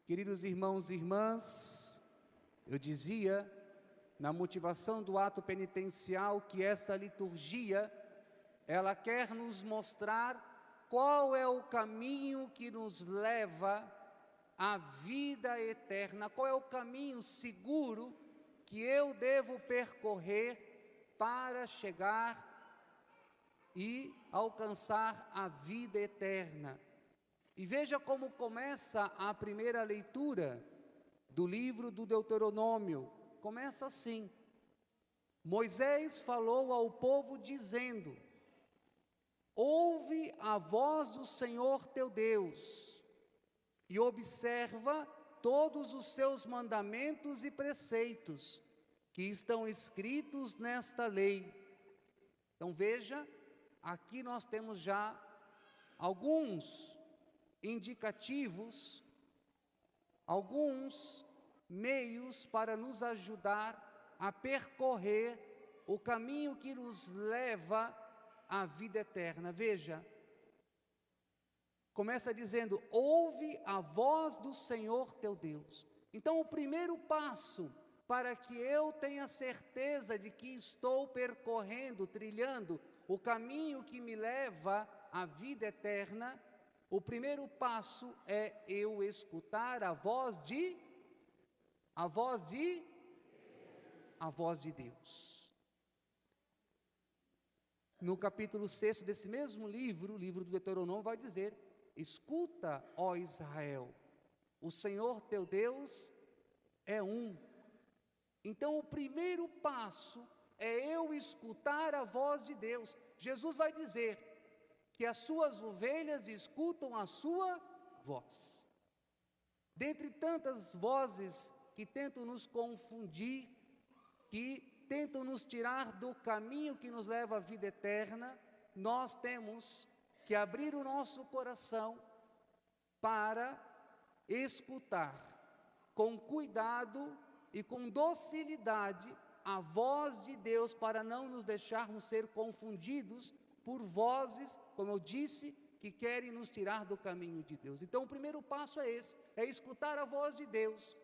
Queridos irmãos e irmãs, eu dizia na motivação do ato penitencial que essa liturgia, ela quer nos mostrar qual é o caminho que nos leva à vida eterna, qual é o caminho seguro que eu devo percorrer para chegar e alcançar a vida eterna. E veja como começa a primeira leitura do livro do Deuteronômio. Começa assim: Moisés falou ao povo dizendo: ouve a voz do Senhor teu Deus e observa todos os seus mandamentos e preceitos que estão escritos nesta lei. Então veja, aqui nós temos já alguns indicativos, alguns meios para nos ajudar a percorrer o caminho que nos leva à vida eterna. Veja, começa dizendo: ouve a voz do Senhor teu Deus. Então o primeiro passo para que eu tenha certeza de que estou percorrendo, trilhando o caminho que me leva à vida eterna, o primeiro passo é eu escutar a voz de Deus. No capítulo 6 desse mesmo livro, o livro do Deuteronômio, vai dizer: escuta, ó Israel, o Senhor teu Deus é um. Então o primeiro passo é eu escutar a voz de Deus. Jesus vai dizer que as suas ovelhas escutam a sua voz. Dentre tantas vozes que tentam nos confundir, que tentam nos tirar do caminho que nos leva à vida eterna, nós temos que abrir o nosso coração para escutar com cuidado e com docilidade a voz de Deus, para não nos deixarmos ser confundidos por vozes, como eu disse, que querem nos tirar do caminho de Deus. Então o primeiro passo é esse, é escutar a voz de Deus.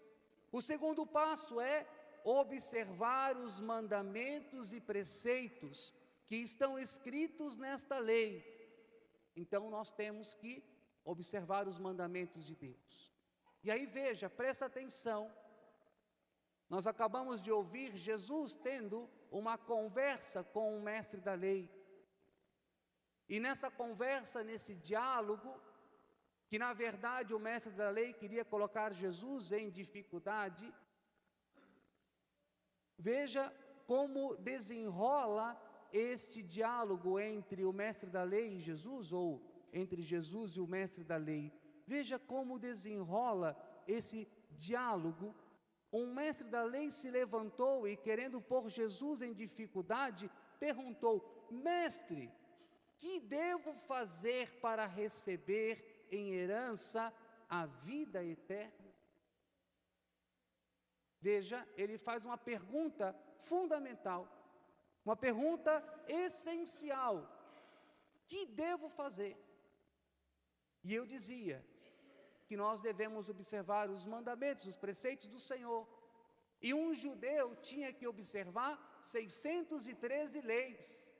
O segundo passo é observar os mandamentos e preceitos que estão escritos nesta lei. Então nós temos que observar os mandamentos de Deus. E aí veja, presta atenção, nós acabamos de ouvir Jesus tendo uma conversa com o mestre da lei. E nessa conversa, nesse diálogo, que na verdade o mestre da lei queria colocar Jesus em dificuldade, veja como desenrola este diálogo entre o mestre da lei e Jesus, ou entre Jesus e o mestre da lei. Veja como desenrola esse diálogo. Um mestre da lei se levantou e, querendo pôr Jesus em dificuldade, perguntou: mestre, que devo fazer para receber em herança a vida eterna? Veja, ele faz uma pergunta fundamental, uma pergunta essencial: que devo fazer? E eu dizia que nós devemos observar os mandamentos, os preceitos do Senhor. E um judeu tinha que observar 613 leis.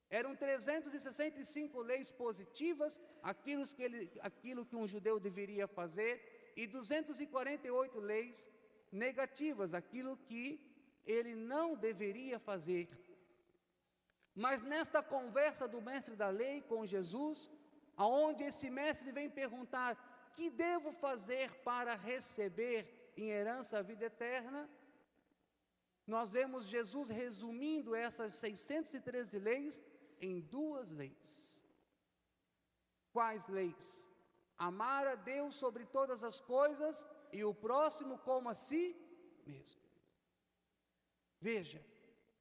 Eram 365 leis positivas, aquilo que um judeu deveria fazer, e 248 leis negativas, aquilo que ele não deveria fazer. Mas nesta conversa do mestre da lei com Jesus, aonde esse mestre vem perguntar: que devo fazer para receber em herança a vida eterna? Nós vemos Jesus resumindo essas 613 leis em duas leis. Quais leis? Amar a Deus sobre todas as coisas e o próximo como a si mesmo. Veja,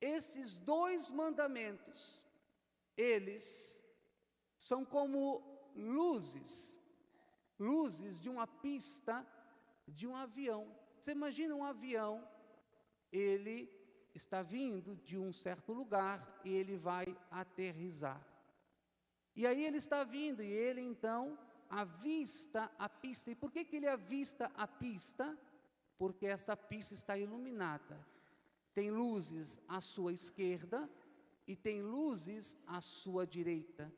esses dois mandamentos, eles são como luzes de uma pista de um avião. Você imagina um avião, ele está vindo de um certo lugar e ele vai aterrissar. E aí ele está vindo e ele então avista a pista. E por que ele avista a pista? Porque essa pista está iluminada. Tem luzes à sua esquerda e tem luzes à sua direita.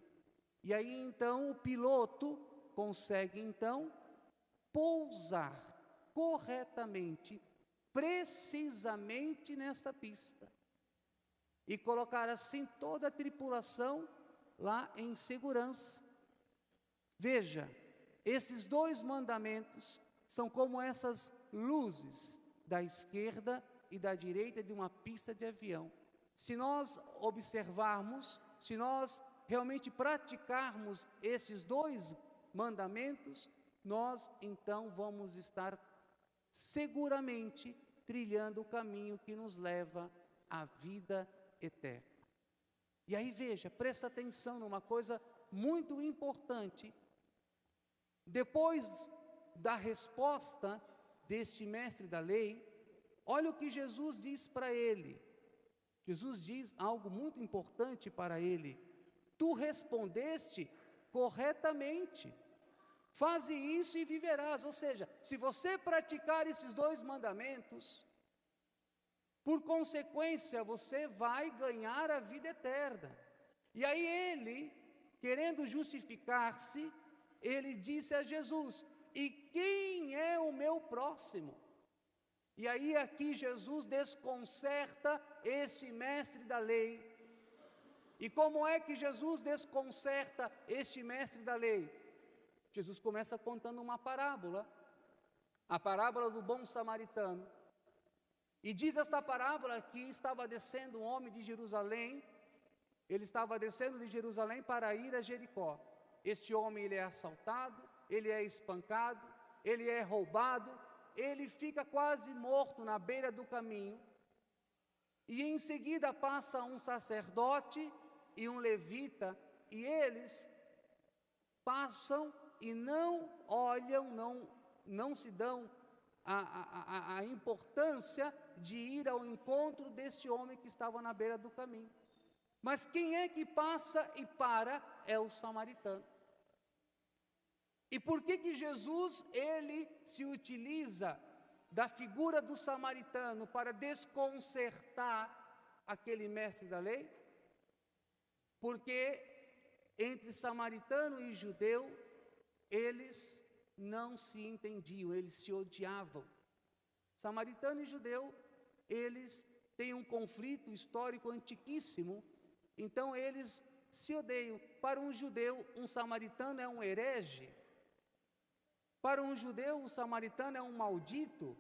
E aí então o piloto consegue então pousar corretamente, precisamente nesta pista. E colocar assim toda a tripulação lá em segurança. Veja, esses dois mandamentos são como essas luzes da esquerda e da direita de uma pista de avião. Se nós observarmos, se nós realmente praticarmos esses dois mandamentos, nós então vamos estar seguramente trilhando o caminho que nos leva à vida eterna. E aí veja, presta atenção numa coisa muito importante. Depois da resposta deste mestre da lei, olha o que Jesus diz para ele. Jesus diz algo muito importante para ele. Tu respondeste corretamente. Faze isso e viverás. Ou seja, se você praticar esses dois mandamentos, por consequência, você vai ganhar a vida eterna. E aí ele, querendo justificar-se, ele disse a Jesus: e quem é o meu próximo? E aí aqui Jesus desconcerta esse mestre da lei. E como é que Jesus desconcerta este mestre da lei? Jesus começa contando uma parábola, a parábola do bom samaritano. E diz esta parábola que estava descendo um homem de Jerusalém, ele estava descendo de Jerusalém para ir a Jericó. Este homem, ele é assaltado, ele é espancado, ele é roubado, ele fica quase morto na beira do caminho. E em seguida passa um sacerdote e um levita, e eles passam e não olham, não se dão a importância de ir ao encontro deste homem que estava na beira do caminho. Mas quem é que passa e para? É o samaritano. E por que Jesus, ele se utiliza da figura do samaritano para desconcertar aquele mestre da lei? Porque entre samaritano e judeu, eles não se entendiam, eles se odiavam. Samaritano e judeu, eles têm um conflito histórico antiquíssimo, então eles se odeiam. Para um judeu, um samaritano é um herege. Para um judeu, o samaritano é um maldito,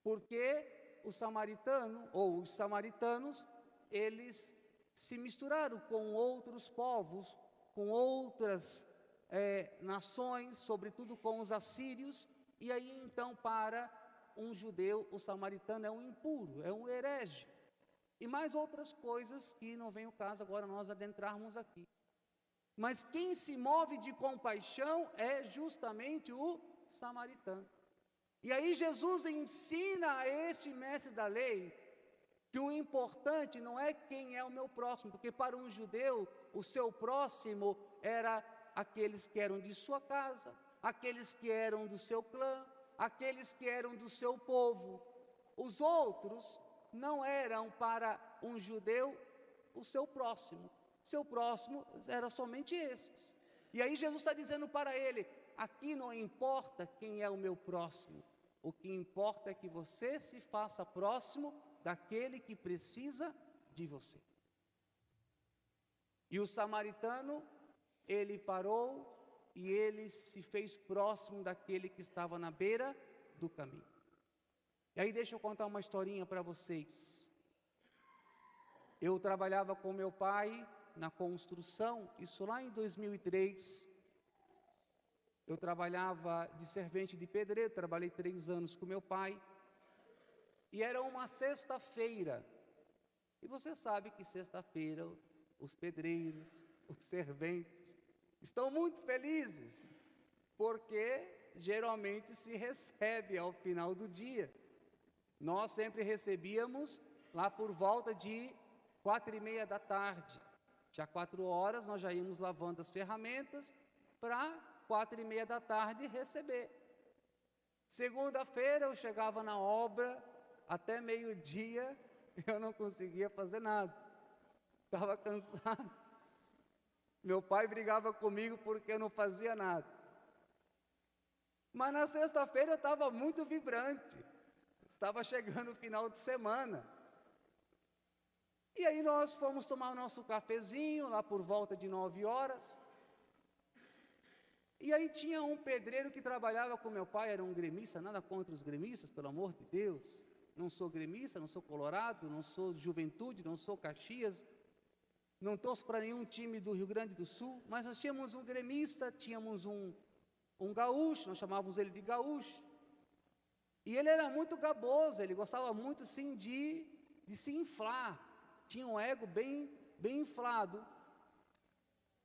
porque o samaritano, ou os samaritanos, eles se misturaram com outros povos, com outras nações, sobretudo com os assírios, e aí então para um judeu, o samaritano é um impuro, é um herege, e mais outras coisas que não vem o caso agora nós adentrarmos aqui. Mas quem se move de compaixão é justamente o samaritano. E aí Jesus ensina a este mestre da lei que o importante não é quem é o meu próximo, porque para um judeu o seu próximo era aqueles que eram de sua casa, aqueles que eram do seu clã, aqueles que eram do seu povo. Os outros não eram para um judeu o seu próximo. Seu próximo era somente esses. E aí Jesus está dizendo para ele: aqui não importa quem é o meu próximo, o que importa é que você se faça próximo daquele que precisa de você. E o samaritano, ele parou e ele se fez próximo daquele que estava na beira do caminho. E aí deixa eu contar uma historinha para vocês. Eu trabalhava com meu pai na construção, isso lá em 2003, eu trabalhava de servente de pedreiro, trabalhei 3 anos com meu pai, e era uma sexta-feira, e você sabe que sexta-feira os pedreiros, os serventes, estão muito felizes, porque geralmente se recebe ao final do dia. Nós sempre recebíamos lá por volta de 4:30 da tarde. Já 4 horas nós já íamos lavando as ferramentas para 4h30 da tarde receber. Segunda-feira eu chegava na obra, até meio-dia eu não conseguia fazer nada, estava cansado. Meu pai brigava comigo porque eu não fazia nada. Mas na sexta-feira eu estava muito vibrante, estava chegando o final de semana. E aí nós fomos tomar o nosso cafezinho, lá por volta de 9h. E aí tinha um pedreiro que trabalhava com meu pai, era um gremista, nada contra os gremistas, pelo amor de Deus. Não sou gremista, não sou colorado, não sou Juventude, não sou Caxias, não torço para nenhum time do Rio Grande do Sul, mas nós tínhamos um gremista, tínhamos um gaúcho, nós chamávamos ele de gaúcho. E ele era muito gaboso, ele gostava muito assim de se inflar, tinha um ego bem inflado.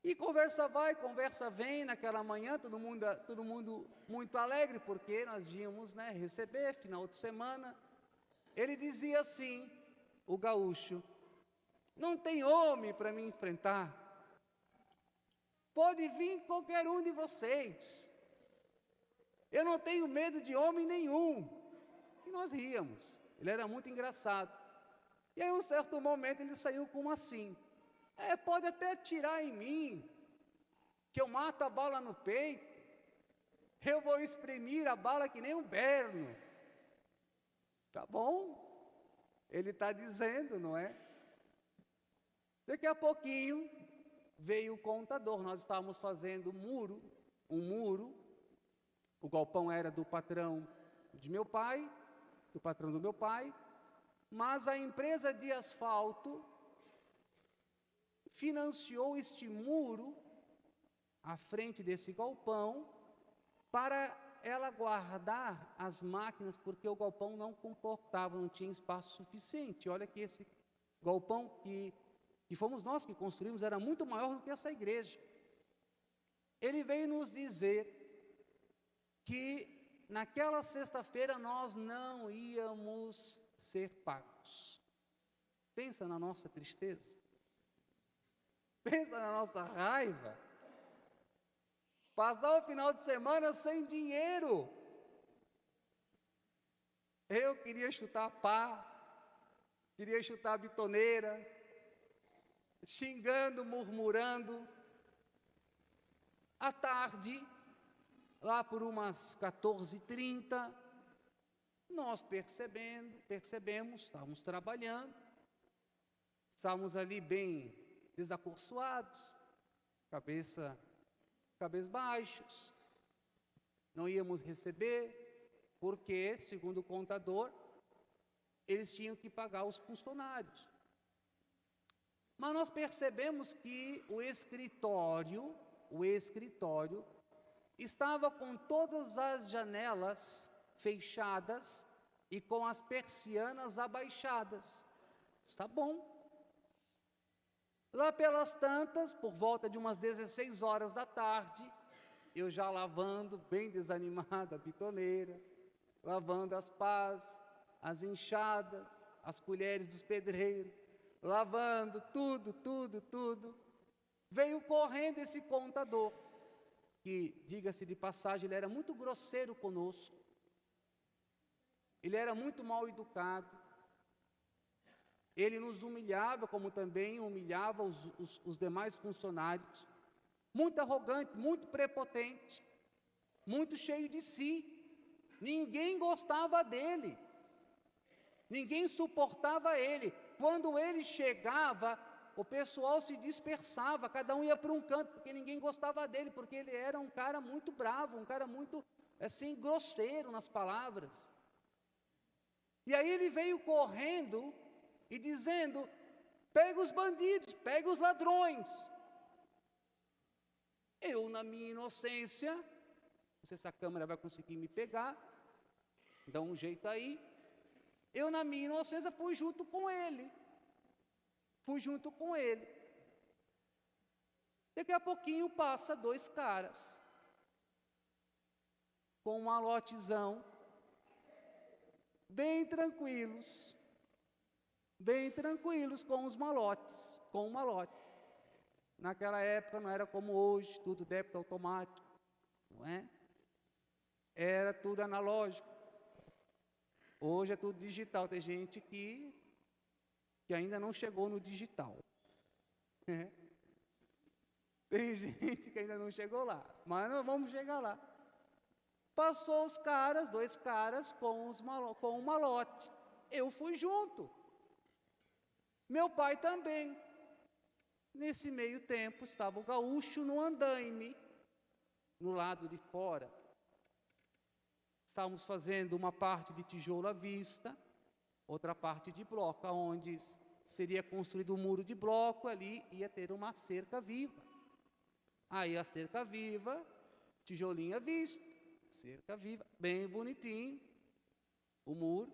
E conversa vai, conversa vem, naquela manhã, todo mundo muito alegre, porque nós íamos receber, final de semana. Ele dizia assim, o gaúcho: não tem homem para me enfrentar, pode vir qualquer um de vocês, eu não tenho medo de homem nenhum. E nós ríamos, ele era muito engraçado. E aí, em um certo momento, ele saiu como assim: pode até atirar em mim, que eu mato a bala no peito, eu vou exprimir a bala que nem um berno. Tá bom, ele está dizendo, não é? Daqui a pouquinho, veio o contador, nós estávamos fazendo um muro, o galpão era do patrão de meu pai, do patrão do meu pai, mas a empresa de asfalto financiou este muro à frente desse galpão para ela guardar as máquinas, porque o galpão não comportava, não tinha espaço suficiente. Olha que esse galpão que fomos nós que construímos era muito maior do que essa igreja. Ele veio nos dizer que naquela sexta-feira nós não íamos ser pagos. Pensa na nossa tristeza. Pensa na nossa raiva. Passar o final de semana sem dinheiro. Eu queria chutar pá, queria chutar bitoneira, xingando, murmurando. À tarde, lá por umas 14h30, nós percebemos, estávamos trabalhando, estávamos ali bem desacorçoados, cabisbaixos, não íamos receber, porque, segundo o contador, eles tinham que pagar os funcionários. Mas nós percebemos que o escritório estava com todas as janelas fechadas e com as persianas abaixadas. Está bom. Lá pelas tantas, por volta de umas 16h da tarde, eu já lavando, bem desanimada, a bitoneira, lavando as pás, as enxadas, as colheres dos pedreiros, lavando tudo. Veio correndo esse contador, que, diga-se de passagem, ele era muito grosseiro conosco, ele era muito mal educado, ele nos humilhava, como também humilhava os demais funcionários, muito arrogante, muito prepotente, muito cheio de si. Ninguém gostava dele, ninguém suportava ele. Quando ele chegava, o pessoal se dispersava, cada um ia para um canto, porque ninguém gostava dele, porque ele era um cara muito bravo, um cara muito, assim, grosseiro nas palavras. E aí ele veio correndo e dizendo: pega os bandidos, pega os ladrões. Eu, na minha inocência, não sei se a câmera vai conseguir me pegar, dá um jeito aí. Eu, na minha inocência, fui junto com ele. Daqui a pouquinho passa 2 caras, com um malotezão, bem tranquilos com os malotes, com o malote. Naquela época não era como hoje, tudo débito automático, não é? Era tudo analógico. Hoje é tudo digital. Tem gente que ainda não chegou no digital. Tem gente que ainda não chegou lá, mas nós vamos chegar lá. Passou os caras, 2 caras, com um malote. Eu fui junto. Meu pai também. Nesse meio tempo, estava o gaúcho no andaime, no lado de fora. Estávamos fazendo uma parte de tijolo à vista, outra parte de bloco, onde seria construído um muro de bloco, ali ia ter uma cerca viva. Aí a cerca viva, tijolinho à vista, cerca viva, bem bonitinho, o muro.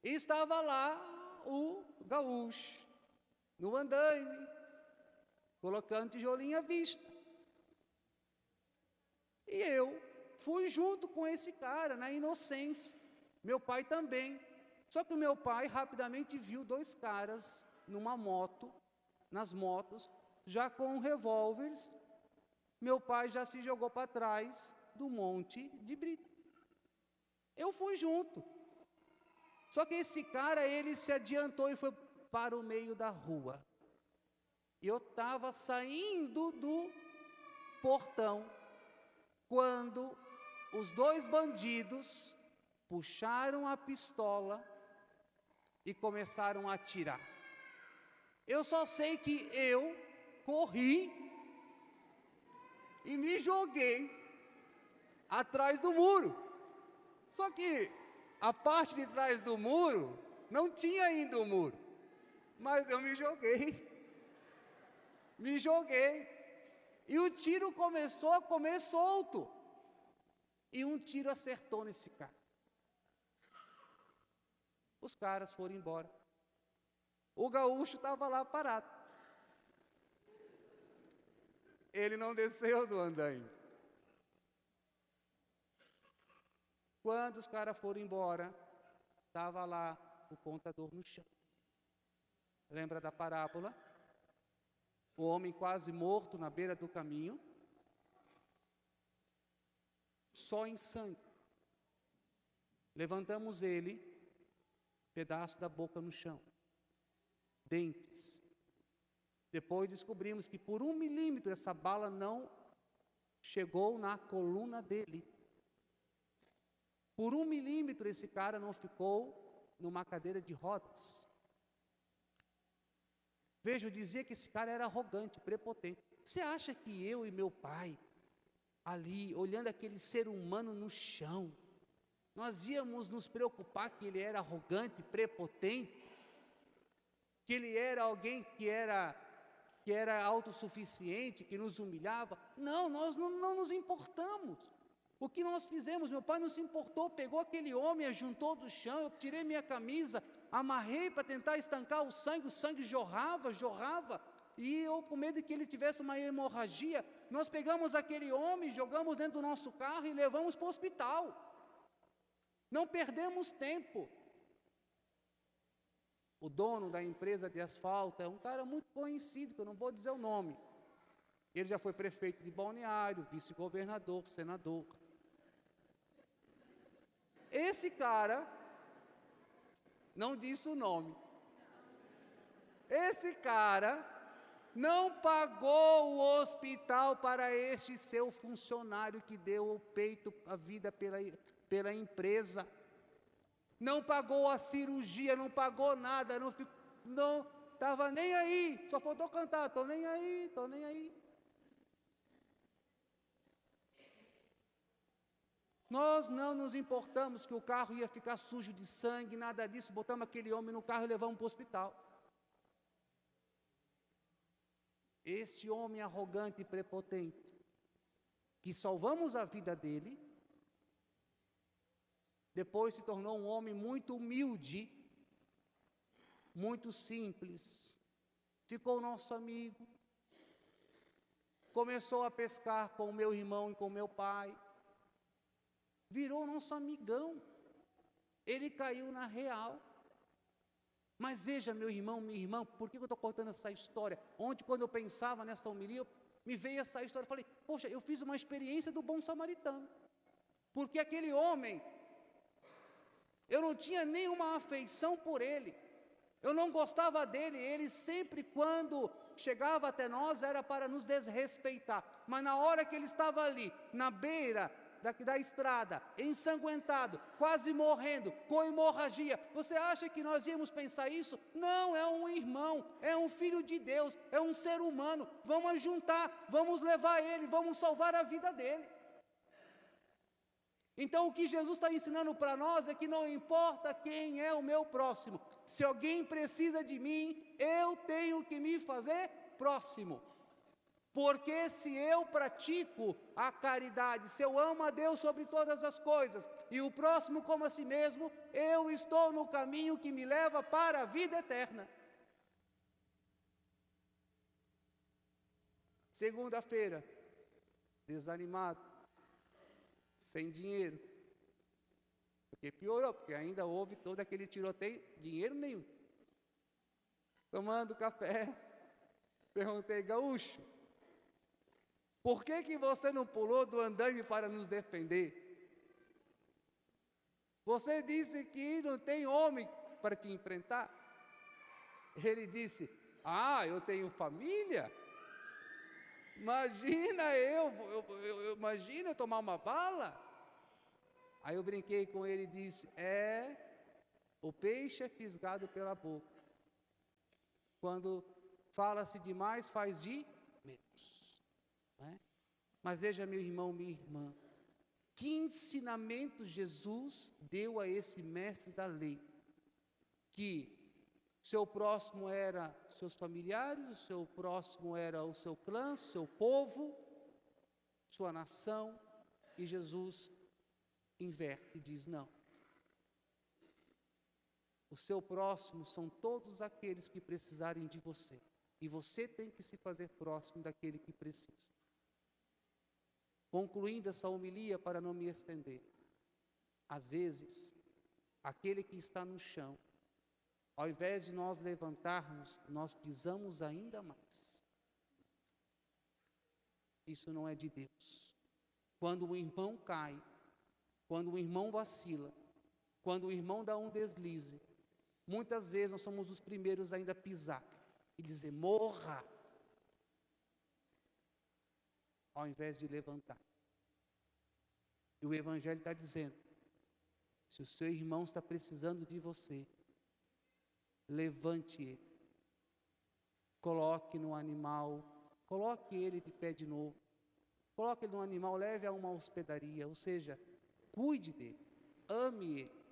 E estava lá o gaúcho, no andaime, colocando tijolinho à vista. E eu fui junto com esse cara, na inocência. Meu pai também. Só que o meu pai rapidamente viu 2 caras numa moto, nas motos, já com revólveres. Meu pai já se jogou para trás do monte de brita. Eu fui junto. Só que esse cara, ele se adiantou e foi para o meio da rua. Eu estava saindo do portão, quando os 2 bandidos puxaram a pistola e começaram a atirar. Eu só sei que eu corri e me joguei atrás do muro. Só que a parte de trás do muro não tinha ainda o muro, mas eu me joguei. E o tiro começou a comer solto. E um tiro acertou nesse cara. Os caras foram embora. O gaúcho estava lá parado. Ele não desceu do andaime. Quando os caras foram embora, estava lá o contador no chão. Lembra da parábola? O homem quase morto na beira do caminho, só em sangue. Levantamos ele, pedaço da boca no chão, dentes. Depois descobrimos que por 1 milímetro essa bala não chegou na coluna dele. Por 1 milímetro esse cara não ficou numa cadeira de rodas. Veja, eu dizia que esse cara era arrogante, prepotente. Você acha que eu e meu pai, ali, olhando aquele ser humano no chão, nós íamos nos preocupar que ele era arrogante, prepotente? Que ele era alguém que era autossuficiente, que nos humilhava? Não, nós não nos importamos. O que nós fizemos? Meu pai não se importou, pegou aquele homem, ajuntou do chão, eu tirei minha camisa, amarrei para tentar estancar o sangue jorrava, e eu, com medo de que ele tivesse uma hemorragia, nós pegamos aquele homem, jogamos dentro do nosso carro e levamos para o hospital. Não perdemos tempo. O dono da empresa de asfalto é um cara muito conhecido, que eu não vou dizer o nome. Ele já foi prefeito de Balneário, vice-governador, senador. Esse cara, não disse o nome, esse cara não pagou o hospital para este seu funcionário que deu o peito, a vida pela empresa. Não pagou a cirurgia, não pagou nada, não estava nem aí, só faltou cantar, estou nem aí. Nós não nos importamos que o carro ia ficar sujo de sangue, nada disso, botamos aquele homem no carro e levamos para o hospital. Este homem arrogante e prepotente, que salvamos a vida dele, depois se tornou um homem muito humilde, muito simples, ficou nosso amigo, começou a pescar com o meu irmão e com o meu pai, virou nosso amigão. Ele caiu na real. Mas veja, meu irmão, minha irmã, por que eu estou contando essa história? Ontem, quando eu pensava nessa homilia, me veio essa história, eu falei, poxa, eu fiz uma experiência do bom samaritano, porque aquele homem, eu não tinha nenhuma afeição por ele, eu não gostava dele, ele sempre quando chegava até nós era para nos desrespeitar, mas na hora que ele estava ali, na beira da estrada, ensanguentado, quase morrendo, com hemorragia, você acha que nós íamos pensar isso? Não, é um irmão, é um filho de Deus, é um ser humano, vamos juntar, vamos levar ele, vamos salvar a vida dele. Então o que Jesus está ensinando para nós é que não importa quem é o meu próximo, se alguém precisa de mim, eu tenho que me fazer próximo. Porque se eu pratico a caridade, se eu amo a Deus sobre todas as coisas, e o próximo como a si mesmo, eu estou no caminho que me leva para a vida eterna. Segunda-feira, desanimado, sem dinheiro, porque piorou, porque ainda houve todo aquele tiroteio, dinheiro nenhum. Tomando café, perguntei, gaúcho, por que você não pulou do andaime para nos defender? Você disse que não tem homem para te enfrentar. Ele disse, eu tenho família? Imagina imagina eu tomar uma bala? Aí eu brinquei com ele e disse, o peixe é fisgado pela boca. Quando fala-se demais, faz de menos. Não é? Mas veja, meu irmão, minha irmã, que ensinamento Jesus deu a esse mestre da lei? Que seu próximo era seus familiares, o seu próximo era o seu clã, seu povo, sua nação, e Jesus inverte e diz, não. O seu próximo são todos aqueles que precisarem de você, e você tem que se fazer próximo daquele que precisa. Concluindo essa homilia, para não me estender, às vezes, aquele que está no chão, ao invés de nós levantarmos, nós pisamos ainda mais. Isso não é de Deus. Quando o irmão cai, quando o irmão vacila, quando o irmão dá um deslize, muitas vezes nós somos os primeiros ainda a pisar e dizer, morra, ao invés de levantar. E o Evangelho está dizendo, se o seu irmão está precisando de você, levante ele, coloque no animal, coloque ele de pé de novo, coloque ele no animal, leve a uma hospedaria, ou seja, cuide dele, ame ele,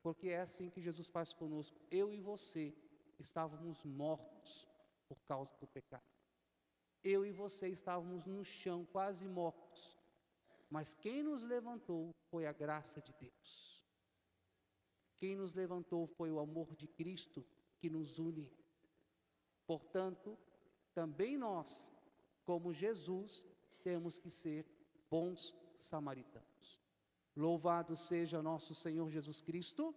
porque é assim que Jesus faz conosco. Eu e você estávamos mortos por causa do pecado, eu e você estávamos no chão, quase mortos, mas quem nos levantou foi a graça de Deus. Quem nos levantou foi o amor de Cristo que nos une. Portanto, também nós, como Jesus, temos que ser bons samaritanos. Louvado seja nosso Senhor Jesus Cristo.